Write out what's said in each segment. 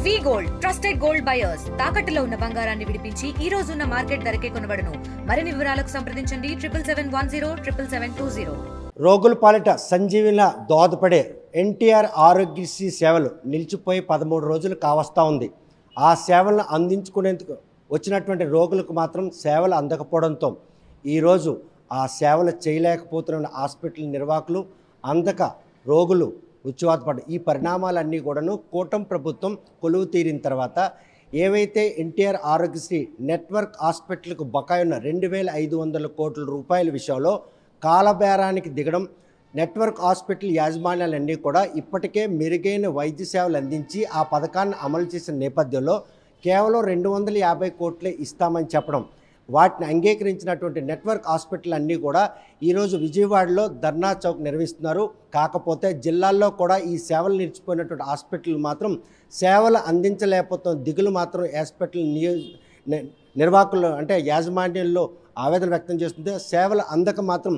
వి gold trusted gold buyers తాకట్టులో ఉన్న బంగారాన్ని విడిపించి ఈ రోజు ఉన్న మార్కెట్ ధరకే కొనబడును. మరిన్ని వివరాలకు సంప్రదించండి 7710772020. రోగుల పాలిట సంజీవిన దోహదపడే ఎన్టీఆర్ ఆరోగ్యశ్రీ సేవలు నిలిచిపోయి 13 రోజులు కావస్తా ఉంది. ఆ సేవలను అందించుకునేందుకు వచ్చినటువంటి రోగులకు మాత్రం సేవలు అందకపోవడంతో ఈరోజు ఆ సేవలు చేయలేకపోతున్న హాస్పిటల్ నిర్వాహకులు అందక రోగులు ఉచ్చువాతపడ్డారు. ఈ పరిణామాలన్నీ కూడాను కూటమి ప్రభుత్వం కొలువు తీరిన తర్వాత ఏవైతే ఎన్టీఆర్ ఆరోగ్యశ్రీ నెట్వర్క్ హాస్పిటల్కు బకాయి ఉన్న 2500 కోట్ల రూపాయల విషయంలో కాలబేరానికి దిగడం, నెట్వర్క్ హాస్పిటల్ యాజమాన్యాలన్నీ కూడా ఇప్పటికే మెరుగైన వైద్య సేవలు అందించి ఆ పథకాన్ని అమలు చేసిన నేపథ్యంలో కేవలం 250 కోట్లే ఇస్తామని చెప్పడం, వాటిని అంగీకరించినటువంటి నెట్వర్క్ హాస్పిటల్ అన్నీ కూడా ఈరోజు విజయవాడలో ధర్నా చౌక్ నిర్వహిస్తున్నారు. కాకపోతే జిల్లాల్లో కూడా ఈ సేవలు నిలిచిపోయినటువంటి హాస్పిటల్ మాత్రం సేవలు అందించలేకపోతున్న దిగులు మాత్రం హాస్పిటల్ నిర్వాహకులు అంటే యాజమాన్యంలో ఆవేదన వ్యక్తం చేస్తుంటే సేవలు అందక మాత్రం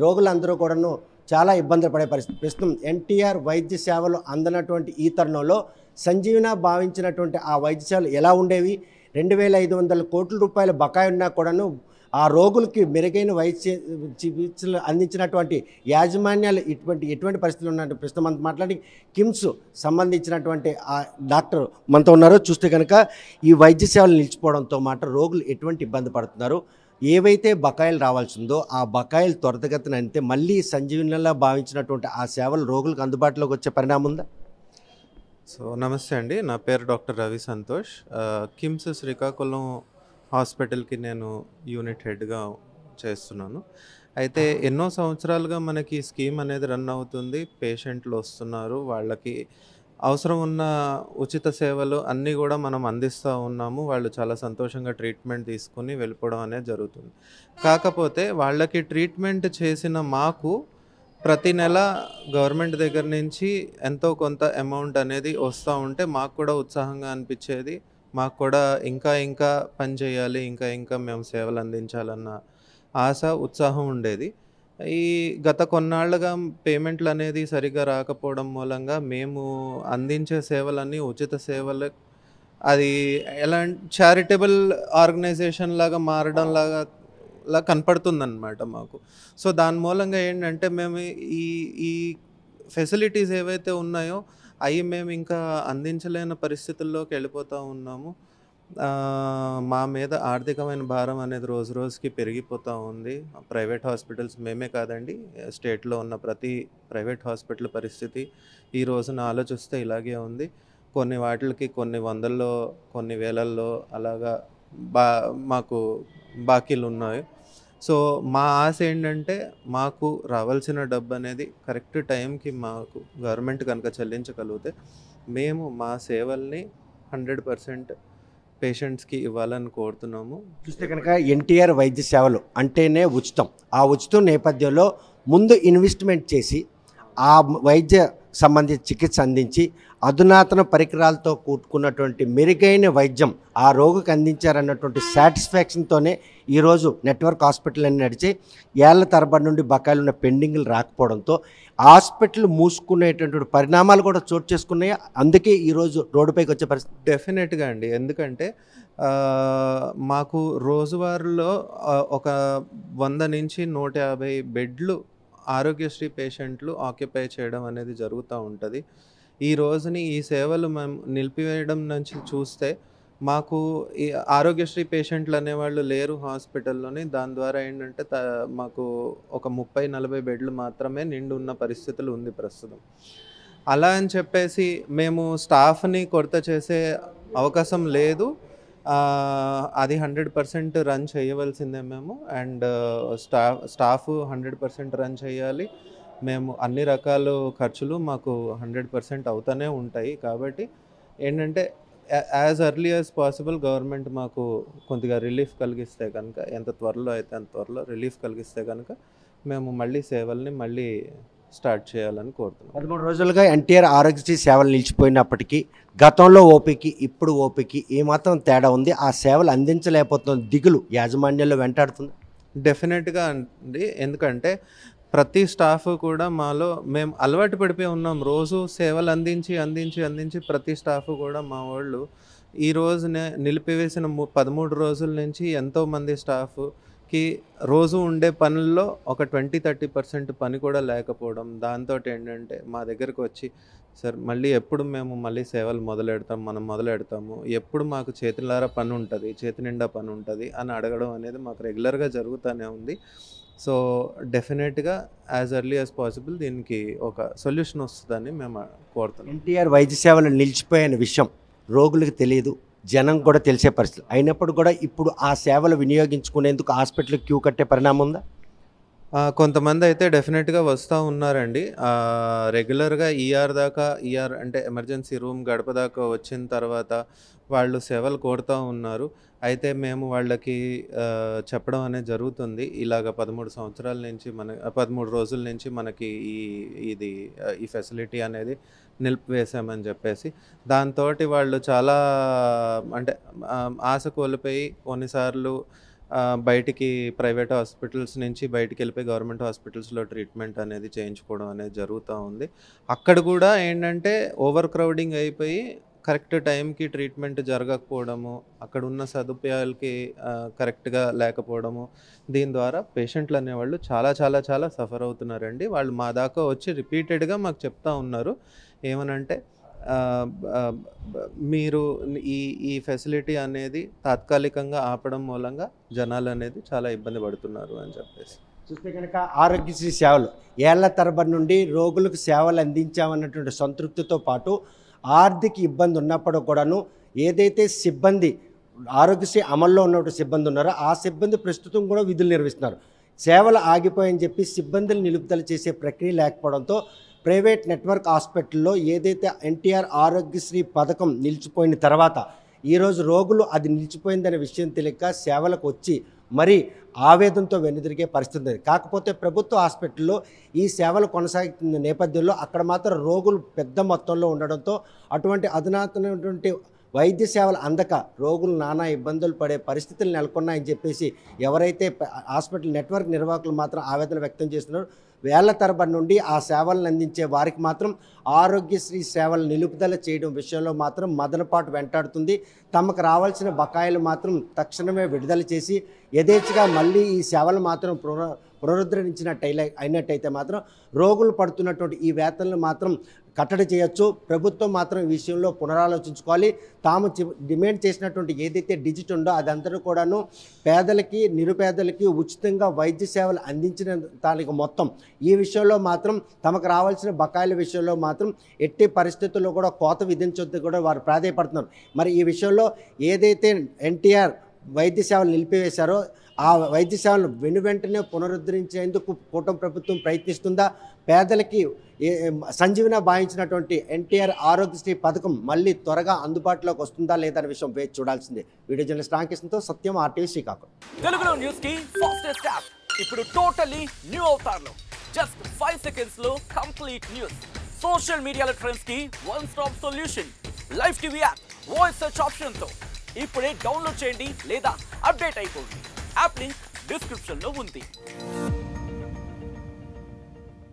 రోగులందరూ కూడాను చాలా ఇబ్బందులు పడే పరిస్థితి. ప్రస్తుతం ఎన్టీఆర్ వైద్య సేవలు అందనటువంటి ఈ తరుణంలో సంజీవన భావించినటువంటి ఆ వైద్య సేవలు ఎలా ఉండేవి? 2500 కోట్ల రూపాయల బకాయి ఉన్నా కూడాను ఆ రోగులకి మెరుగైన వైద్య చికిత్సలు అందించినటువంటి యాజమాన్యాలు ఎటువంటి పరిస్థితులు ఉన్నాయంటే ప్రస్తుతం మనతో మాట్లాడి కిమ్స్ సంబంధించినటువంటి ఆ డాక్టర్ మనతో ఉన్నారు. చూస్తే కనుక ఈ వైద్య సేవలు నిలిచిపోవడంతో మాట రోగులు ఎటువంటి ఇబ్బంది పడుతున్నారు, ఏవైతే బకాయిలు రావాల్సిందో ఆ బకాయిలు త్వరితగతిన అంతే మళ్ళీ సంజీవనలా భావించినటువంటి ఆ సేవలు రోగులకు అందుబాటులోకి వచ్చే పరిణామం ఉందా? సో నమస్తే అండి, నా పేరు డాక్టర్ రవి సంతోష్. కిమ్స్ శ్రీకాకుళం హాస్పిటల్కి నేను యూనిట్ హెడ్గా చేస్తున్నాను. అయితే ఎన్నో సంవత్సరాలుగా మనకి ఈ స్కీమ్ అనేది రన్ అవుతుంది. పేషెంట్లు వస్తున్నారు, వాళ్ళకి అవసరం ఉన్న ఉచిత సేవలు అన్నీ కూడా మనం అందిస్తూ ఉన్నాము. వాళ్ళు చాలా సంతోషంగా ట్రీట్మెంట్ తీసుకుని వెళ్ళిపోవడం అనేది జరుగుతుంది. కాకపోతే వాళ్ళకి ట్రీట్మెంట్ చేసిన మాకు ప్రతి నెల గవర్నమెంట్ దగ్గర నుంచి ఎంతో కొంత అమౌంట్ అనేది వస్తూ ఉంటే మాకు కూడా ఉత్సాహంగా అనిపించేది. మాకు కూడా ఇంకా పని చేయాలి, ఇంకా మేము సేవలు అందించాలన్న ఆశ, ఉత్సాహం ఉండేది. ఈ గత కొన్నాళ్ళుగా పేమెంట్లు అనేది సరిగ్గా రాకపోవడం మూలంగా మేము అందించే సేవలన్నీ ఉచిత సేవలు, అది ఎలా చారిటబుల్ ఆర్గనైజేషన్ లాగా మారడం లాగా కనపడుతుందన్నమాట మాకు. సో దాని మూలంగా ఏంటంటే మేము ఈ ఫెసిలిటీస్ ఏవైతే ఉన్నాయో అవి మేము ఇంకా అందించలేని పరిస్థితుల్లోకి వెళ్ళిపోతూ ఉన్నాము. మా మీద ఆర్థికమైన భారం అనేది రోజు రోజుకి పెరిగిపోతూ ఉంది. ప్రైవేట్ హాస్పిటల్స్ మేమే కాదండి, స్టేట్లో ఉన్న ప్రతి ప్రైవేట్ హాస్పిటల్ పరిస్థితి ఈ రోజున ఆలోచిస్తే ఇలాగే ఉంది. కొన్ని వాటికి కొన్ని వందల్లో కొన్ని వేలల్లో అలాగా మాకు బాకీలు ఉన్నాయి. సో మా ఆశ ఏంటంటే మాకు రావాల్సిన డబ్బు అనేది కరెక్ట్ టైంకి మాకు గవర్నమెంట్ కనుక చెల్లించగలిగితే మేము మా సేవల్ని 100% పేషెంట్స్కి ఇవ్వాలని కోరుతున్నాము. చూస్తే కనుక ఎన్టీఆర్ వైద్య సేవలు అంటేనే ఉచితం. ఆ ఉచితం నేపథ్యంలో ముందు ఇన్వెస్ట్మెంట్ చేసి ఆ వైద్య సంబంధించి చికిత్స అందించి అధునాతన పరికరాలతో కూడుకున్నటువంటి మెరుగైన వైద్యం ఆ రోగికి అందించారన్నటువంటి సాటిస్ఫాక్షన్తోనే ఈరోజు నెట్వర్క్ హాస్పిటల్ అని నడిచి ఏళ్ల తరబడి నుండి బకాయిలు ఉన్న పెండింగ్లు రాకపోవడంతో హాస్పిటల్ మూసుకునేటటువంటి పరిణామాలు కూడా చోటు చేసుకున్నాయి. అందుకే ఈరోజు రోడ్డుపైకి వచ్చే పరిస్థితి. డెఫినెట్గా అండి, ఎందుకంటే మాకు రోజువారీలో ఒక 100 నుంచి 150 బెడ్లు ఆరోగ్యశ్రీ పేషెంట్లు ఆక్యుపై చేయడం అనేది జరుగుతూ ఉంటుంది. ఈ రోజుని ఈ సేవలు మేము నిలిపివేయడం నుంచి చూస్తే మాకు ఈ ఆరోగ్యశ్రీ పేషెంట్లు అనేవాళ్ళు లేరు హాస్పిటల్లోని. దాని ద్వారా ఏంటంటే మాకు ఒక 30-40 బెడ్లు మాత్రమే నిండి ఉన్న పరిస్థితులు ఉంది ప్రస్తుతం. అలా అని చెప్పేసి మేము స్టాఫ్ని కొరత చేసే అవకాశం లేదు. అది 100% రన్ చేయవలసిందే మేము. అండ్ స్టాఫ్ 100% రన్ చేయాలి. మేము అన్ని రకాల ఖర్చులు మాకు 100% అవుతూనే ఉంటాయి. కాబట్టి ఏంటంటే as early as possible government మాకు కొద్దిగా రిలీఫ్ కలిగిస్తే కనుక, ఎంత త్వరలో అయితే అంత త్వరలో రిలీఫ్ కలిగిస్తే కనుక మేము మళ్ళీ సేవల్ని మళ్ళీ స్టార్ట్ చేయాలని కోరుతున్నాం. 13 రోజులుగా ఎన్టీఆర్ ఆరోగ్యశ్రీ సేవలు నిలిచిపోయినప్పటికీ గతంలో ఓపీకి ఇప్పుడు ఓపీకి ఏమాత్రం తేడా ఉంది? ఆ సేవలు అందించలేకపోతున్న దిగులు యాజమాన్యంలో వెంటాడుతుంది. డెఫినెట్గా అండి, ఎందుకంటే ప్రతి స్టాఫ్ కూడా మాలో మేము అలవాటు పడిపోయి ఉన్నాం. రోజు సేవలు అందించి ప్రతి స్టాఫ్ కూడా మా వాళ్ళు ఈ రోజునే నిలిపివేసిన 13 రోజుల నుంచి ఎంతోమంది స్టాఫ్కి రోజు ఉండే పనుల్లో ఒక 20-30% పని కూడా లేకపోవడం. దాంతో ఏంటంటే మా దగ్గరకు వచ్చి, సార్ ఎప్పుడు మేము సేవలు మనం మొదలెడతాము, ఎప్పుడు మాకు చేతులారా పని ఉంటుంది, చేతి నిండా పని ఉంటుంది అని అడగడం అనేది మాకు రెగ్యులర్గా జరుగుతూనే ఉంది. సో డెఫినెట్గా యాజ్ ఎర్లీ యాజ్ పాసిబుల్ దీనికి ఒక సొల్యూషన్ వస్తుందని మేము కోరుతున్నాం. ఎన్టీఆర్ వైద్య సేవలు నిలిచిపోయిన విషయం రోగులకు తెలియదు, జనం కూడా తెలిసే పరిస్థితి అయినప్పుడు కూడా ఇప్పుడు ఆ సేవలు వినియోగించుకునేందుకు హాస్పిటల్కి క్యూ కట్టే పరిణామం ఉందా? కొంతమంది అయితే డెఫినెట్గా వస్తూ ఉన్నారండి. రెగ్యులర్గా ఈఆర్ అంటే ఎమర్జెన్సీ రూమ్ గడప దాకా వచ్చిన తర్వాత వాళ్ళు సేవలు కోరుతూ ఉన్నారు. అయితే మేము వాళ్ళకి చెప్పడం అనేది జరుగుతుంది. ఇలాగ 13 సంవత్సరాల నుంచి 13 రోజుల నుంచి మనకి ఈ ఫెసిలిటీ అనేది నిలిపివేశామని చెప్పేసి. దాంతోటి వాళ్ళు చాలా అంటే ఆశ కోల్పోయి కొన్నిసార్లు బయటికి ప్రైవేట్ హాస్పిటల్స్ నుంచి బయటికి వెళ్ళిపోయి గవర్నమెంట్ హాస్పిటల్స్లో ట్రీట్మెంట్ అనేది చేయించుకోవడం అనేది జరుగుతూ ఉంది. అక్కడ కూడా ఏంటంటే ఓవర్ క్రౌడింగ్ అయిపోయి కరెక్ట్ టైంకి ట్రీట్మెంట్ జరగకపోవడము, అక్కడ ఉన్న సదుపాయాలకి కరెక్ట్గా లేకపోవడము, దీని ద్వారా పేషెంట్లు అనేవాళ్ళు చాలా చాలా చాలా సఫర్ అవుతున్నారండి. వాళ్ళు మా దాకా వచ్చి రిపీటెడ్గా మాకు చెప్తా ఉన్నారు ఏమనంటే, మీరు ఈ ఫెసిలిటీ అనేది తాత్కాలికంగా ఆపడం మూలంగా జనాలు అనేది చాలా ఇబ్బంది పడుతున్నారు అని చెప్పేసి. చూస్తే కనుక ఆరోగ్యశ్రీ సేవలు ఏళ్ల తరబడి నుండి రోగులకు సేవలు అందించామన్నటువంటి సంతృప్తితో పాటు ఆర్థిక ఇబ్బంది ఉన్నప్పుడు కూడాను ఏదైతే సిబ్బంది ఆరోగ్యశ్రీ అమల్లో ఉన్నటువంటి సిబ్బంది ఉన్నారో ఆ సిబ్బంది ప్రస్తుతం కూడా విధులు నిర్వహిస్తున్నారు. సేవలు ఆగిపోయని చెప్పి సిబ్బందులు నిలుపుదల చేసే ప్రక్రియ లేకపోవడంతో ప్రైవేట్ నెట్వర్క్ హాస్పిటల్లో ఏదైతే ఎన్టీఆర్ ఆరోగ్యశ్రీ పథకం నిలిచిపోయిన తర్వాత ఈరోజు రోగులు అది నిలిచిపోయిందనే విషయం తెలియక సేవలకు వచ్చి మరి ఆవేదనతో వెనుదిరిగే పరిస్థితి. కాకపోతే ప్రభుత్వ హాస్పిటల్లో ఈ సేవలు కొనసాగుతున్న నేపథ్యంలో అక్కడ మాత్రం రోగులు పెద్ద మొత్తంలో ఉండడంతో అటువంటి అధునాతనటువంటి వైద్య సేవలు అందక రోగులు నానా ఇబ్బందులు పడే పరిస్థితులు నెలకొన్నాయని చెప్పేసి ఎవరైతే హాస్పిటల్ నెట్వర్క్ నిర్వాహకులు మాత్రం ఆవేదన వ్యక్తం చేస్తున్నారు. వేళ్ల తరబడి నుండి ఆ సేవలను అందించే వారికి మాత్రం ఆరోగ్యశ్రీ సేవలు నిలుపుదల చేయడం విషయంలో మాత్రం మదనపాటు వెంటాడుతుంది. తమకు రావాల్సిన బకాయిలు మాత్రం తక్షణమే విడుదల చేసి యథేచ్ఛగా మళ్ళీ ఈ సేవలు మాత్రం అయినట్టయితే మాత్రం రోగులు పడుతున్నటువంటి ఈ వేతనలు మాత్రం కట్టడి చేయొచ్చు. ప్రభుత్వం మాత్రం ఈ విషయంలో పునరాలోచించుకోవాలి. తాము డిమాండ్ చేసినటువంటి ఏదైతే డిజిట్ ఉందో అదంతా కూడాను పేదలకి నిరుపేదలకి ఉచితంగా వైద్య సేవలు అందించిన దానికి మొత్తం ఈ విషయంలో మాత్రం తమకు రావాల్సిన బకాయిల విషయంలో మాత్రం ఎట్టి పరిస్థితుల్లో కూడా కోత విధించొద్దు కూడా వారు ప్రాధాయపడుతున్నారు. మరి ఈ విషయంలో ఏదైతే ఎన్టీఆర్ వైద్య సేవలు నిలిపివేశారో ఆ వైద్య సేవలను వెంటనే పునరుద్ధరించేందుకు కూటమి ప్రభుత్వం ప్రయత్నిస్తుందా? పేదలకి సంజీవన భావించినటువంటి ఎన్టీఆర్ ఆరోగ్యశ్రీ పథకం మళ్ళీ త్వరగా అందుబాటులోకి వస్తుందా లేదనే విషయం వేచి చూడాల్సిందే. వీడియో జర్నలిస్ట్ రామకృష్ణతో సత్యం, RTV శ్రీకాకుళం. తెలుగులో న్యూస్ కి ఫాస్టెస్ట్ యాప్ ఇప్పుడు టోటల్లీ న్యూ అవతార్లో జస్ట్ 5 seconds లో కంప్లీట్ న్యూస్. సోషల్ మీడియాలో ట్రెండ్స్ కి one stop solution. Live TV app voice search option తో ఇప్పుడే డౌన్లోడ్ చేయండి లేదా అప్డేట్ అయిపోండి. యాప్ లింక్ డిస్క్రిప్షన్ లో ఉంది.